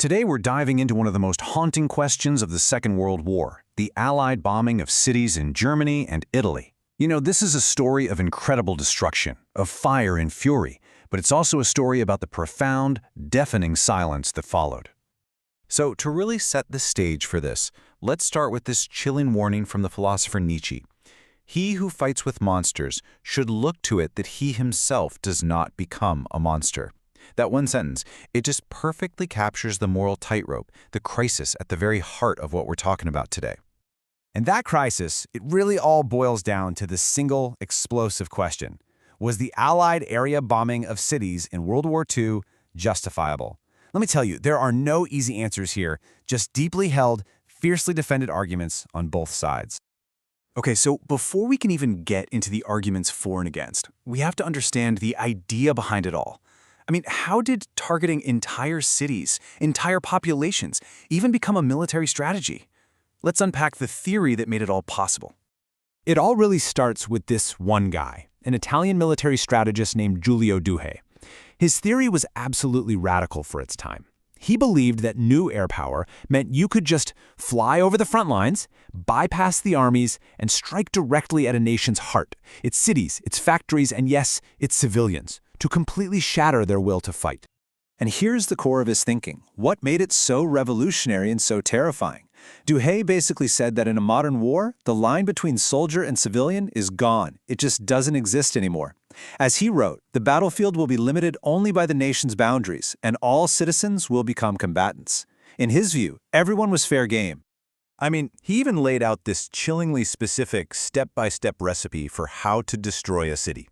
Today we're diving into one of the most haunting questions of the Second World War, the Allied bombing of cities in Germany and Italy. This is a story of incredible destruction, of fire and fury, but it's also a story about the profound, deafening silence that followed. So, to really set the stage for this, let's start with this chilling warning from the philosopher Nietzsche. He who fights with monsters should look to it that he himself does not become a monster. That one sentence, it just perfectly captures the moral tightrope, the crisis at the very heart of what we're talking about today. And that crisis, it really all boils down to this single, explosive question. Was the Allied area bombing of cities in World War II justifiable? Let me tell you, there are no easy answers here, just deeply held, fiercely defended arguments on both sides. Okay, so before we can even get into the arguments for and against, we have to understand the idea behind it all. How did targeting entire cities, entire populations, even become a military strategy? Let's unpack the theory that made it all possible. It all really starts with this one guy, an Italian military strategist named Giulio Douhet. His theory was absolutely radical for its time. He believed that new air power meant you could just fly over the front lines, bypass the armies, and strike directly at a nation's heart, its cities, its factories, and yes, its civilians, to completely shatter their will to fight. And here's the core of his thinking. What made it so revolutionary and so terrifying? Douhet basically said that in a modern war, the line between soldier and civilian is gone. It just doesn't exist anymore. As he wrote, the battlefield will be limited only by the nation's boundaries, and all citizens will become combatants. In his view, everyone was fair game. He even laid out this chillingly specific step-by-step recipe for how to destroy a city.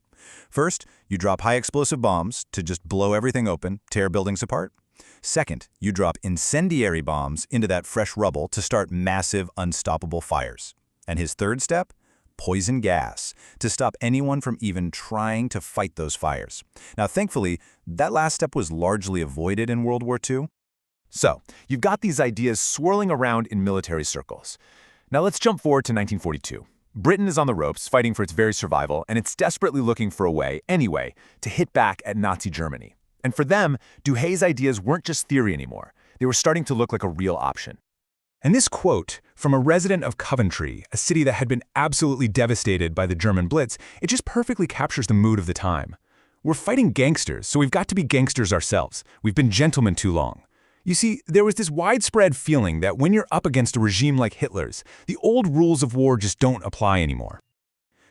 First, you drop high-explosive bombs to just blow everything open, tear buildings apart. Second, you drop incendiary bombs into that fresh rubble to start massive, unstoppable fires. And his third step? Poison gas, to stop anyone from even trying to fight those fires. Now, thankfully, that last step was largely avoided in World War II. So, you've got these ideas swirling around in military circles. Now let's jump forward to 1942. Britain is on the ropes, fighting for its very survival, and it's desperately looking for a way, anyway, to hit back at Nazi Germany. And for them, Douhet's ideas weren't just theory anymore. They were starting to look like a real option. And this quote from a resident of Coventry, a city that had been absolutely devastated by the German Blitz, it just perfectly captures the mood of the time. We're fighting gangsters, so we've got to be gangsters ourselves. We've been gentlemen too long. You see, there was this widespread feeling that when you're up against a regime like Hitler's, the old rules of war just don't apply anymore.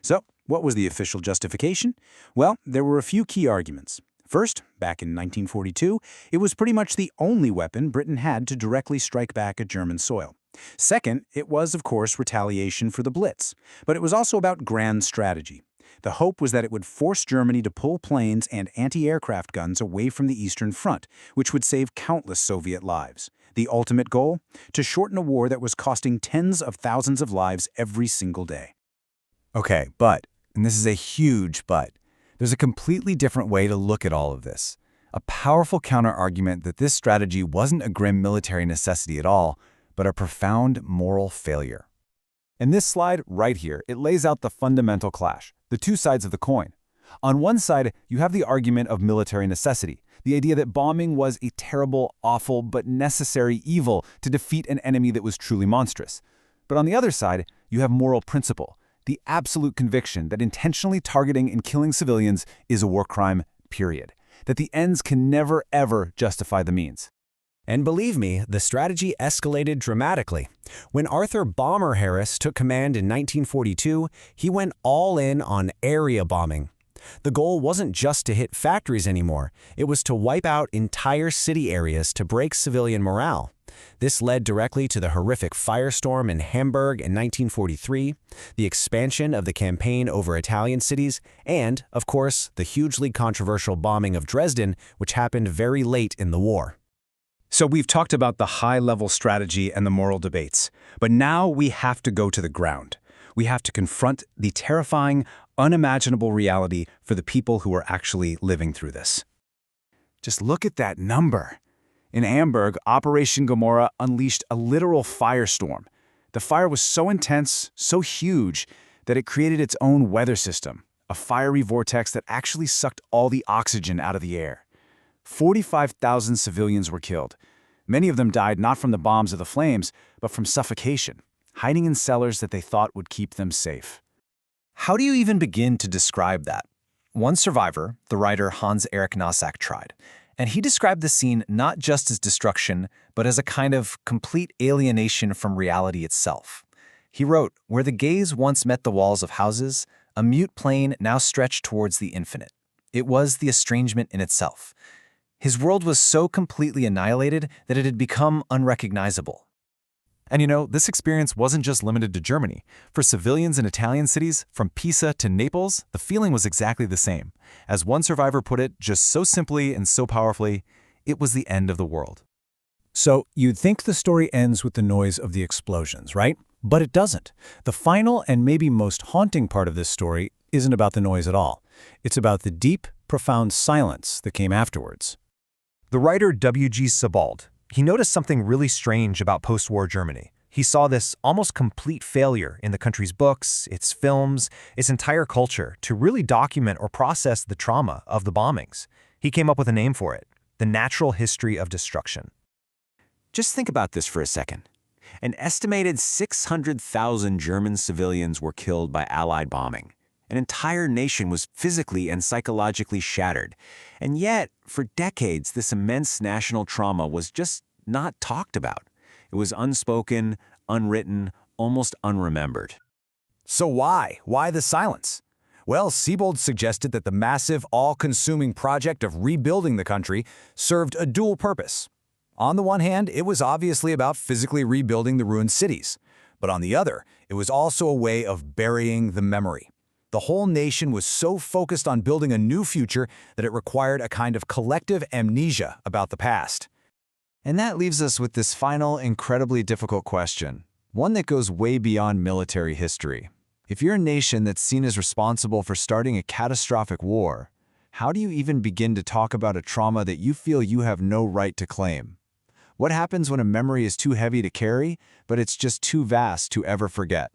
So, what was the official justification? Well, there were a few key arguments. First, back in 1942, it was pretty much the only weapon Britain had to directly strike back at German soil. Second, it was, of course, retaliation for the Blitz, but it was also about grand strategy. The hope was that it would force Germany to pull planes and anti-aircraft guns away from the Eastern Front, which would save countless Soviet lives. The ultimate goal? To shorten a war that was costing tens of thousands of lives every single day. Okay, but, and this is a huge but, there's a completely different way to look at all of this. A powerful counter-argument that this strategy wasn't a grim military necessity at all, but a profound moral failure. In this slide right here, it lays out the fundamental clash, the two sides of the coin. On one side, you have the argument of military necessity, the idea that bombing was a terrible, awful, but necessary evil to defeat an enemy that was truly monstrous. But on the other side, you have moral principle, the absolute conviction that intentionally targeting and killing civilians is a war crime, period. That the ends can never, ever justify the means. And believe me, the strategy escalated dramatically. When Arthur Bomber Harris took command in 1942, he went all in on area bombing. The goal wasn't just to hit factories anymore. It was to wipe out entire city areas to break civilian morale. This led directly to the horrific firestorm in Hamburg in 1943, the expansion of the campaign over Italian cities, and, of course, the hugely controversial bombing of Dresden, which happened very late in the war. So we've talked about the high-level strategy and the moral debates, but now we have to go to the ground. We have to confront the terrifying, unimaginable reality for the people who are actually living through this. Just look at that number. In Hamburg, Operation Gomorrah unleashed a literal firestorm. The fire was so intense, so huge, that it created its own weather system, a fiery vortex that actually sucked all the oxygen out of the air. 45,000 civilians were killed. Many of them died not from the bombs or the flames, but from suffocation, hiding in cellars that they thought would keep them safe. How do you even begin to describe that? One survivor, the writer Hans-Erik Nossak, tried, and he described the scene not just as destruction, but as a kind of complete alienation from reality itself. He wrote, "Where the gaze once met the walls of houses, a mute plain now stretched towards the infinite. It was the estrangement in itself. His world was so completely annihilated that it had become unrecognizable." And you know, this experience wasn't just limited to Germany. For civilians in Italian cities, from Pisa to Naples, the feeling was exactly the same. As one survivor put it, just so simply and so powerfully, it was the end of the world. So you'd think the story ends with the noise of the explosions, right? But it doesn't. The final and maybe most haunting part of this story isn't about the noise at all. It's about the deep, profound silence that came afterwards. The writer W.G. Sebald, he noticed something really strange about post-war Germany. He saw this almost complete failure in the country's books, its films, its entire culture to really document or process the trauma of the bombings. He came up with a name for it: the natural history of destruction. Just think about this for a second. An estimated 600,000 German civilians were killed by Allied bombing. An entire nation was physically and psychologically shattered. And yet, for decades, this immense national trauma was just not talked about. It was unspoken, unwritten, almost unremembered. So why? Why the silence? Well, Sebald suggested that the massive, all-consuming project of rebuilding the country served a dual purpose. On the one hand, it was obviously about physically rebuilding the ruined cities. But on the other, it was also a way of burying the memory. The whole nation was so focused on building a new future that it required a kind of collective amnesia about the past. And that leaves us with this final, incredibly difficult question, one that goes way beyond military history. If you're a nation that's seen as responsible for starting a catastrophic war, how do you even begin to talk about a trauma that you feel you have no right to claim? What happens when a memory is too heavy to carry, but it's just too vast to ever forget?